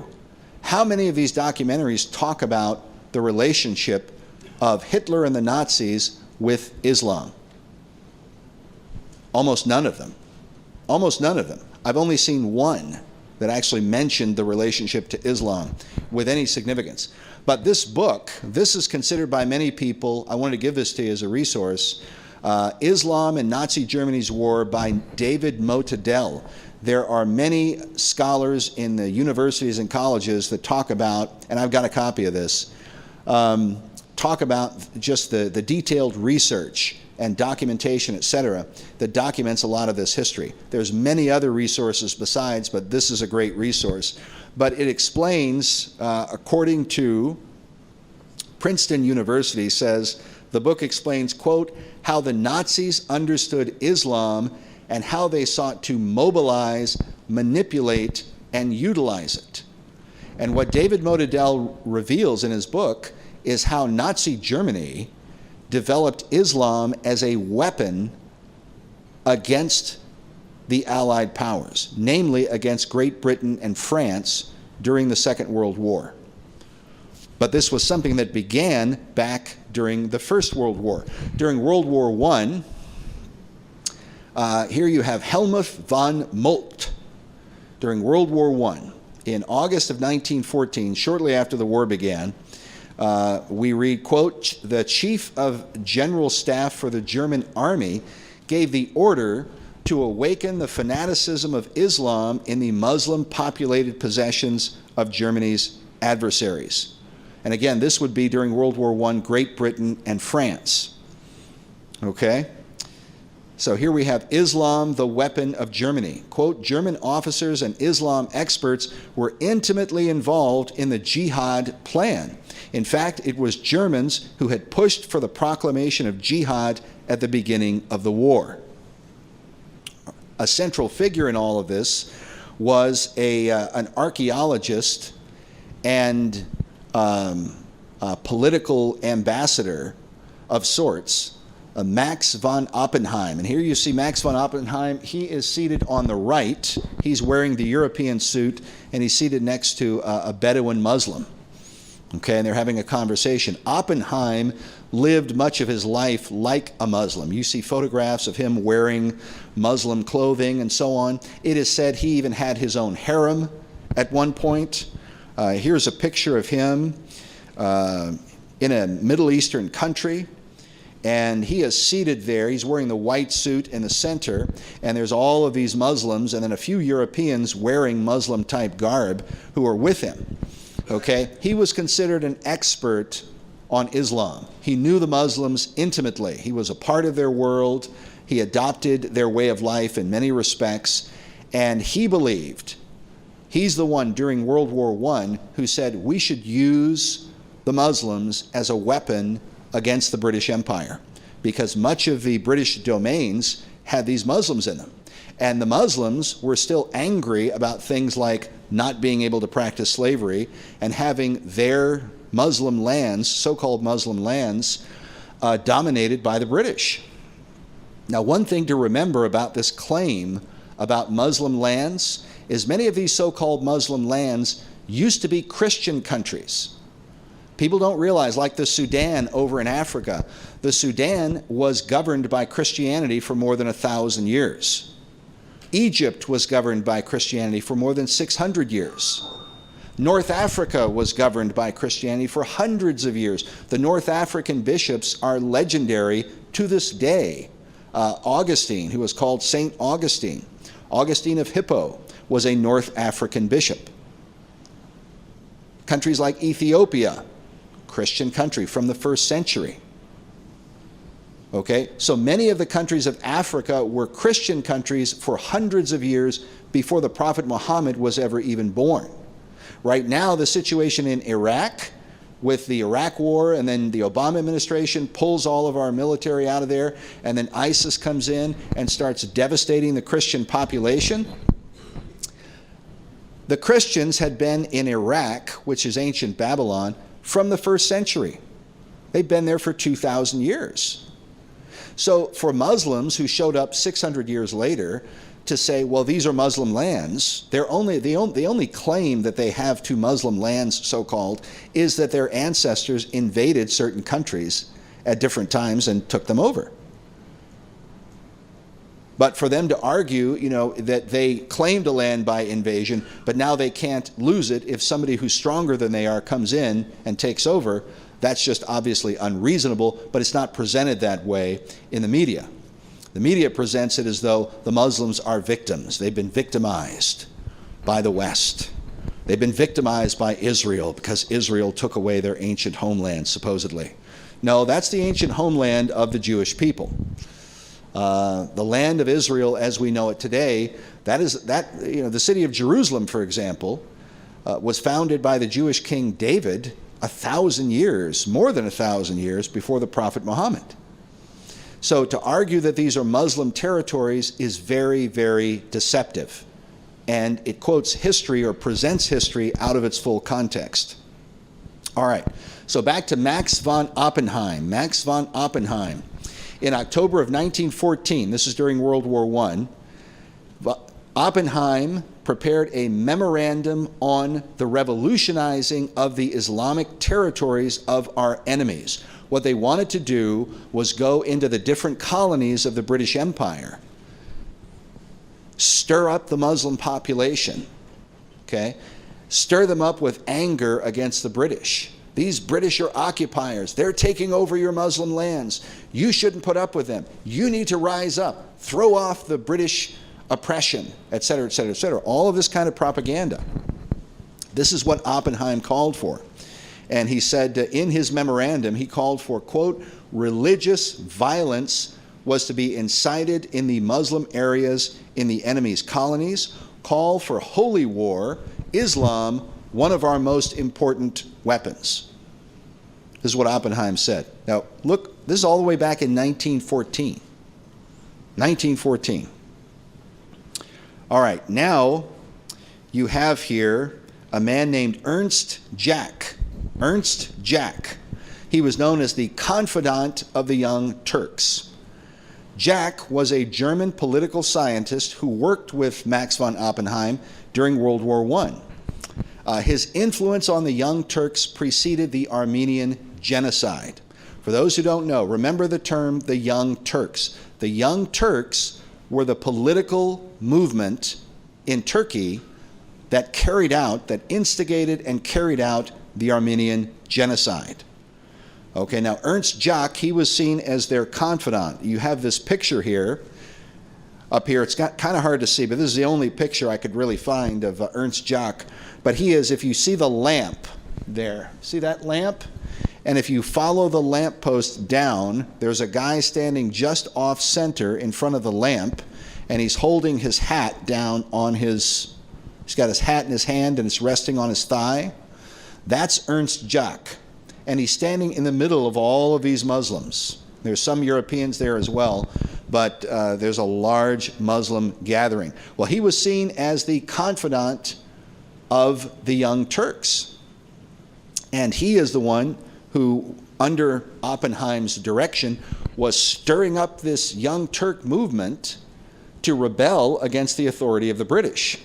How many of these documentaries talk about the relationship of Hitler and the Nazis with Islam? Almost none of them. Almost none of them. I've only seen one that actually mentioned the relationship to Islam with any significance. But this book, this is considered by many people, I wanted to give this to you as a resource, Islam and Nazi Germany's War by David Motadel. There are many scholars in the universities and colleges that talk about, and I've got a copy of this, talk about just the detailed research and documentation, etc., that documents a lot of this history. There's many other resources besides, but this is a great resource. But it explains, according to Princeton University, says, the book explains, quote, how the Nazis understood Islam and how they sought to mobilize, manipulate, and utilize it. And what David Modedel reveals in his book is how Nazi Germany developed Islam as a weapon against the Allied powers, namely against Great Britain and France during the Second World War. But this was something that began back during the First World War. During World War I, here you have Helmuth von Moltke. During World War I, in August of 1914, shortly after the war began, we read, quote, the Chief of General Staff for the German Army gave the order to awaken the fanaticism of Islam in the Muslim-populated possessions of Germany's adversaries. And again, this would be during World War I, Great Britain and France. Okay? So here we have Islam, the weapon of Germany. Quote, German officers and Islam experts were intimately involved in the jihad plan. In fact, it was Germans who had pushed for the proclamation of jihad at the beginning of the war. A central figure in all of this was an archaeologist and a political ambassador of sorts, Max von Oppenheim. And here you see Max von Oppenheim. He is seated on the right. He's wearing the European suit, and he's seated next to a Bedouin Muslim. Okay, and they're having a conversation. Oppenheim lived much of his life like a Muslim. You see photographs of him wearing Muslim clothing and so on. It is said he even had his own harem at one point. Here's a picture of him in a Middle Eastern country. And he is seated there. He's wearing the white suit in the center, and there's all of these Muslims and then a few Europeans wearing Muslim-type garb who are with him. Okay? He was considered an expert on Islam. He knew the Muslims intimately. He was a part of their world. He adopted their way of life in many respects, and he believed, he's the one during World War I who said we should use the Muslims as a weapon against the British Empire, because much of the British domains had these Muslims in them. And the Muslims were still angry about things like not being able to practice slavery and having their Muslim lands, so-called Muslim lands, dominated by the British. Now, one thing to remember about this claim about Muslim lands is many of these so-called Muslim lands used to be Christian countries. People don't realize, like the Sudan over in Africa, the Sudan was governed by Christianity for more than 1,000 years. Egypt was governed by Christianity for more than 600 years. North Africa was governed by Christianity for hundreds of years. The North African bishops are legendary to this day. Augustine, who was called Saint Augustine, Augustine of Hippo, was a North African bishop. Countries like Ethiopia, Christian country from the 1st century. Okay, so many of the countries of Africa were Christian countries for hundreds of years before the Prophet Muhammad was ever even born. Right now, the situation in Iraq, with the Iraq War, and then the Obama administration pulls all of our military out of there, and then ISIS comes in and starts devastating the Christian population. The Christians had been in Iraq, which is ancient Babylon, from the 1st century. They've been there for 2,000 years. So for Muslims who showed up 600 years later to say, well, these are Muslim lands, the only claim that they have to Muslim lands, so-called, is that their ancestors invaded certain countries at different times and took them over. But for them to argue, that they claimed a land by invasion, but now they can't lose it if somebody who's stronger than they are comes in and takes over, that's just obviously unreasonable, but it's not presented that way in the media. The media presents it as though the Muslims are victims. They've been victimized by the West. They've been victimized by Israel because Israel took away their ancient homeland, supposedly. No, that's the ancient homeland of the Jewish people. The land of Israel as we know it today, the city of Jerusalem, for example, was founded by the Jewish king David 1,000 years, more than 1,000 years before the prophet Muhammad. So to argue that these are Muslim territories is very, very deceptive. And it quotes history or presents history out of its full context. All right, so back to Max von Oppenheim. Max von Oppenheim, in October of 1914, this is during World War I, Oppenheim prepared a memorandum on the revolutionizing of the Islamic territories of our enemies. What they wanted to do was go into the different colonies of the British Empire, stir up the Muslim population, okay? Stir them up with anger against the British. These British are occupiers. They're taking over your Muslim lands. You shouldn't put up with them. You need to rise up, throw off the British oppression, et cetera, et cetera, et cetera. All of this kind of propaganda. This is what Oppenheim called for. And he said in his memorandum, he called for, quote, religious violence was to be incited in the Muslim areas in the enemy's colonies, call for holy war, Islam, one of our most important weapons. This is what Oppenheim said. Now, look, this is all the way back in 1914. 1914. All right, now you have here a man named Ernst Jack. Ernst Jack. He was known as the confidant of the Young Turks. Jack was a German political scientist who worked with Max von Oppenheim during World War I. His influence on the Young Turks preceded the Armenian genocide. For those who don't know, remember the term the Young Turks. The Young Turks were the political movement in Turkey that instigated and carried out the Armenian genocide. Okay, now Ernst Jack, he was seen as their confidant. You have this picture here, up here. It's kind of hard to see, but this is the only picture I could really find of Ernst Jack. But he is, if you see the lamp there, see that lamp? And if you follow the lamppost down, there's a guy standing just off center in front of the lamp, and he's holding his hat down on he's got his hat in his hand and it's resting on his thigh. That's Ernst Jack. And he's standing in the middle of all of these Muslims. There's some Europeans there as well, but there's a large Muslim gathering. Well, he was seen as the confidant of the Young Turks. And he is the one who, under Oppenheim's direction, was stirring up this Young Turk movement to rebel against the authority of the British.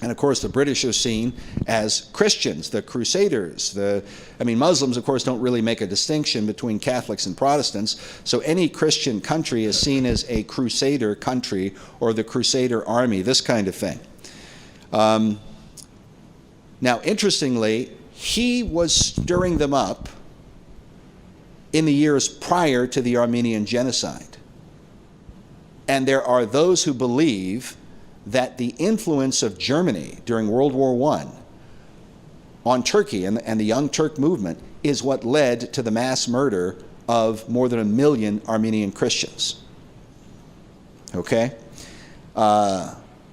And of course, the British are seen as Christians, the Crusaders. Muslims, of course, don't really make a distinction between Catholics and Protestants. So any Christian country is seen as a Crusader country or the Crusader army, this kind of thing. Now, interestingly, he was stirring them up in the years prior to the Armenian genocide. And there are those who believe that the influence of Germany during World War I on Turkey and the Young Turk movement is what led to the mass murder of more than 1 million Armenian Christians. Okay?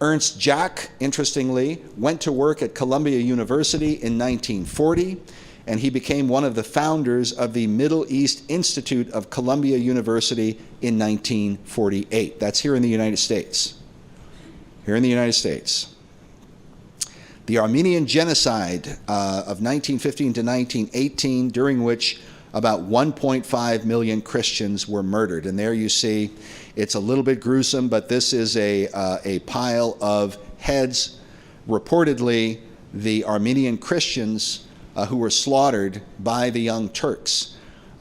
Ernst Jack, interestingly, went to work at Columbia University in 1940, and he became one of the founders of the Middle East Institute of Columbia University in 1948. That's here in the United States. Here in the United States. The Armenian genocide of 1915 to 1918, during which about 1.5 million Christians were murdered. And there you see, it's a little bit gruesome, but this is a pile of heads. Reportedly, the Armenian Christians who were slaughtered by the Young Turks.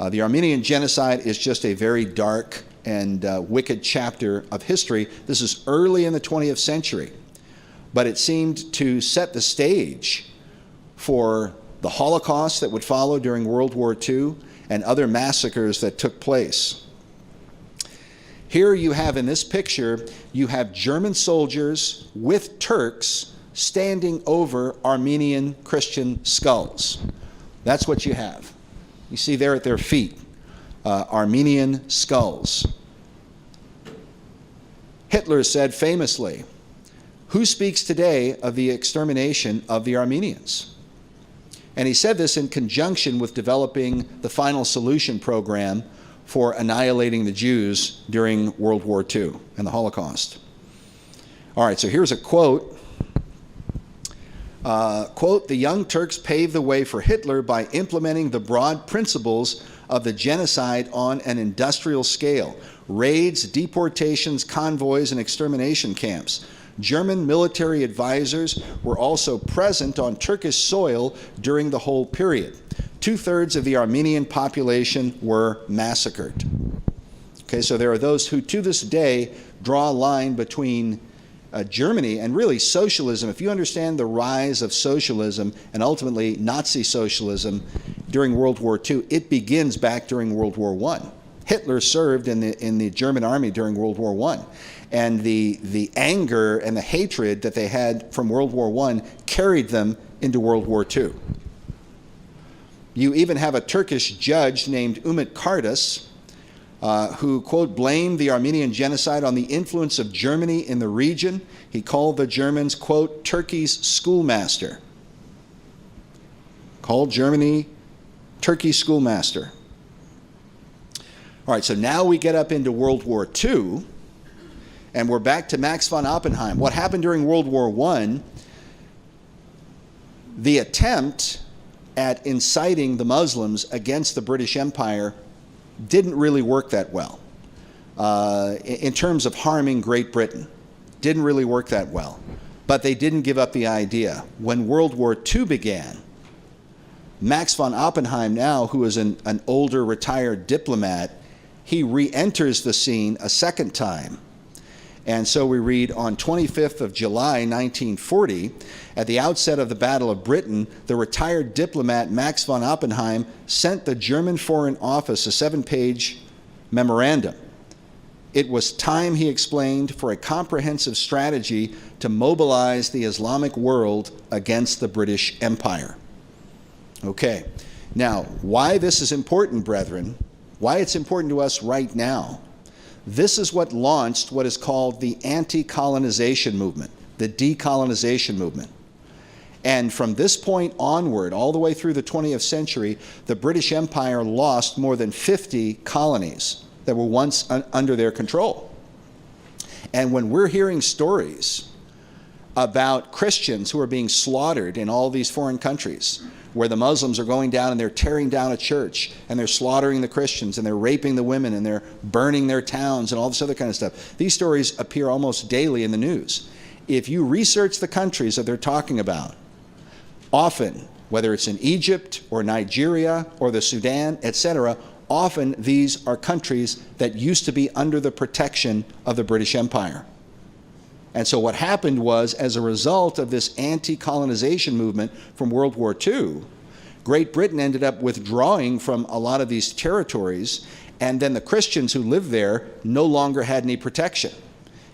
The Armenian genocide is just a very dark and wicked chapter of history. This is early in the 20th century, but it seemed to set the stage for the Holocaust that would follow during World War II and other massacres that took place. Here you have, in this picture, you have German soldiers with Turks standing over Armenian Christian skulls. That's what you have. You see there at their feet, Armenian skulls. Hitler said famously, "Who speaks today of the extermination of the Armenians?" And he said this in conjunction with developing the Final Solution program for annihilating the Jews during World War II and the Holocaust. All right, so here's a quote. Quote, "The Young Turks paved the way for Hitler by implementing the broad principles of the genocide on an industrial scale, raids, deportations, convoys, and extermination camps. German military advisors were also present on Turkish soil during the whole period. 2/3 of the Armenian population were massacred." Okay, so there are those who to this day draw a line between Germany and really socialism. If you understand the rise of socialism and ultimately Nazi socialism during World War II, it begins back during World War I. Hitler served in the German army during World War I. And the anger and the hatred that they had from World War I carried them into World War II. You even have a Turkish judge named Ümit Kardas who, quote, blamed the Armenian genocide on the influence of Germany in the region. He called the Germans, quote, Turkey's schoolmaster. Called Germany Turkey's schoolmaster. All right, so now we get up into World War II, and we're back to Max von Oppenheim. What happened during World War I, the attempt at inciting the Muslims against the British Empire didn't really work that well. In terms of harming Great Britain, didn't really work that well. But they didn't give up the idea. When World War II began, Max von Oppenheim now, who is an older retired diplomat, he re-enters the scene a second time. And so we read, on 25th of July, 1940, at the outset of the Battle of Britain, the retired diplomat Max von Oppenheim sent the German Foreign Office a 7-page memorandum. It was time, he explained, for a comprehensive strategy to mobilize the Islamic world against the British Empire. Okay, now, why this is important, brethren, why it's important to us right now. This is what launched what is called the anti-colonization movement, the decolonization movement. And from this point onward, all the way through the 20th century, the British Empire lost more than 50 colonies that were once under their control. And when we're hearing stories about Christians who are being slaughtered in all these foreign countries, where the Muslims are going down and they're tearing down a church and they're slaughtering the Christians and they're raping the women and they're burning their towns and all this other kind of stuff. These stories appear almost daily in the news. If you research the countries that they're talking about, often, whether it's in Egypt or Nigeria or the Sudan, etc., often these are countries that used to be under the protection of the British Empire. And so what happened was, as a result of this anti-colonization movement from World War II, Great Britain ended up withdrawing from a lot of these territories, and then the Christians who lived there no longer had any protection.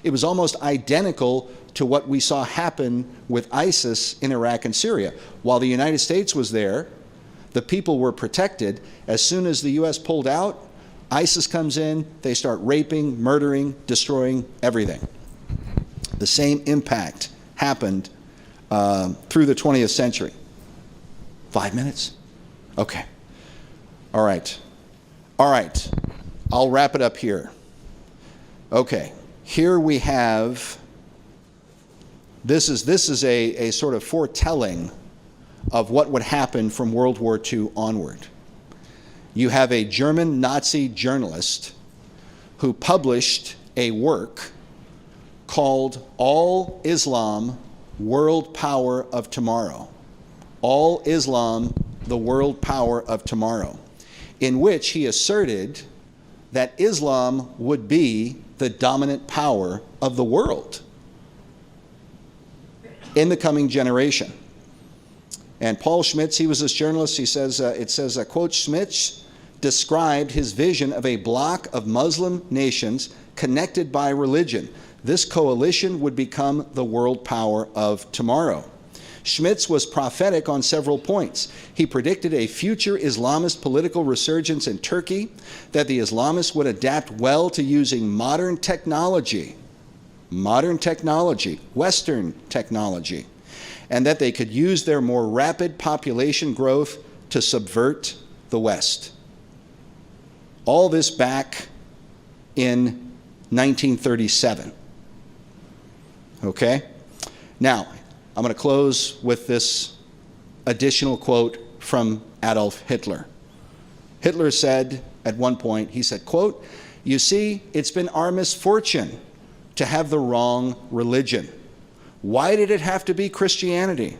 It was almost identical to what we saw happen with ISIS in Iraq and Syria. While the United States was there, the people were protected. As soon as the U.S. pulled out, ISIS comes in, they start raping, murdering, destroying everything. The same impact happened through the 20th century. 5 minutes? Okay. All right. All right. I'll wrap it up here. Okay. Here we have, this is a sort of foretelling of what would happen from World War II onward. You have a German Nazi journalist who published a work called All Islam, World Power of Tomorrow. All Islam, the World Power of Tomorrow, in which he asserted that Islam would be the dominant power of the world in the coming generation. And Paul Schmitz, he was this journalist, he says, quote, Schmitz described his vision of a bloc of Muslim nations connected by religion. This coalition would become the world power of tomorrow. Schmitz was prophetic on several points. He predicted a future Islamist political resurgence in Turkey, that the Islamists would adapt well to using modern technology, Western technology, and that they could use their more rapid population growth to subvert the West. All this back in 1937. Okay? Now, I'm going to close with this additional quote from Adolf Hitler. Hitler said at one point, he said, quote, "You see, it's been our misfortune to have the wrong religion. Why did it have to be Christianity?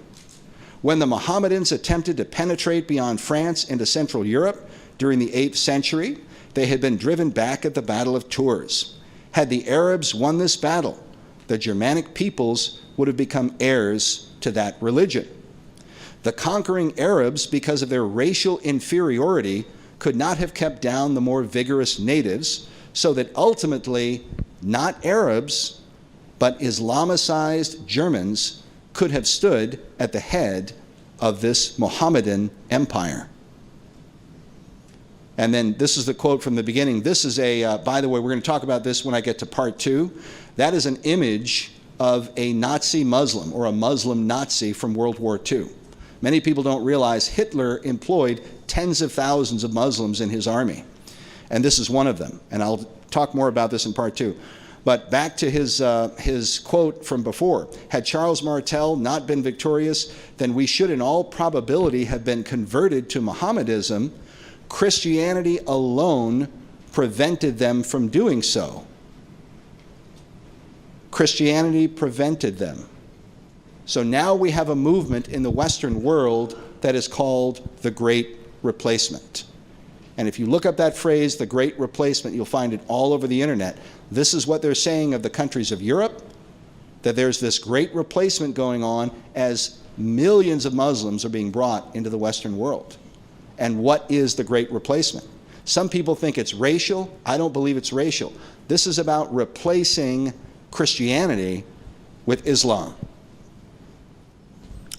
When the Mohammedans attempted to penetrate beyond France into Central Europe during the 8th century, they had been driven back at the Battle of Tours. Had the Arabs won this battle, the Germanic peoples would have become heirs to that religion. The conquering Arabs, because of their racial inferiority, could not have kept down the more vigorous natives, so that ultimately, not Arabs, but Islamicized Germans could have stood at the head of this Mohammedan empire." And then this is the quote from the beginning. This is a, by the way, we're going to talk about this when I get to part 2. That is an image of a Nazi Muslim, or a Muslim Nazi from World War II. Many people don't realize Hitler employed tens of thousands of Muslims in his army. And this is one of them. And I'll talk more about this in part 2. But back to his quote from before. Had Charles Martel not been victorious, then we should in all probability have been converted to Mohammedism. Christianity alone prevented them from doing so. Christianity prevented them. So now we have a movement in the Western world that is called the Great Replacement. And if you look up that phrase, the Great Replacement, you'll find it all over the internet. This is what they're saying of the countries of Europe, that there's this great replacement going on as millions of Muslims are being brought into the Western world. And what is the Great Replacement? Some people think it's racial. I don't believe it's racial. This is about replacing Christianity with Islam.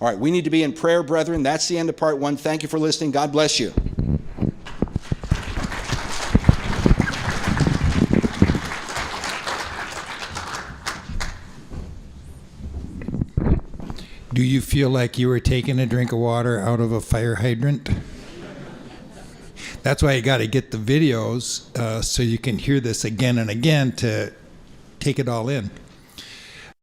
All right, we need to be in prayer, brethren. That's the end of part 1. Thank you for listening. God bless you. Do you feel like you were taking a drink of water out of a fire hydrant? That's why you got to get the videos so you can hear this again and again to take it all in.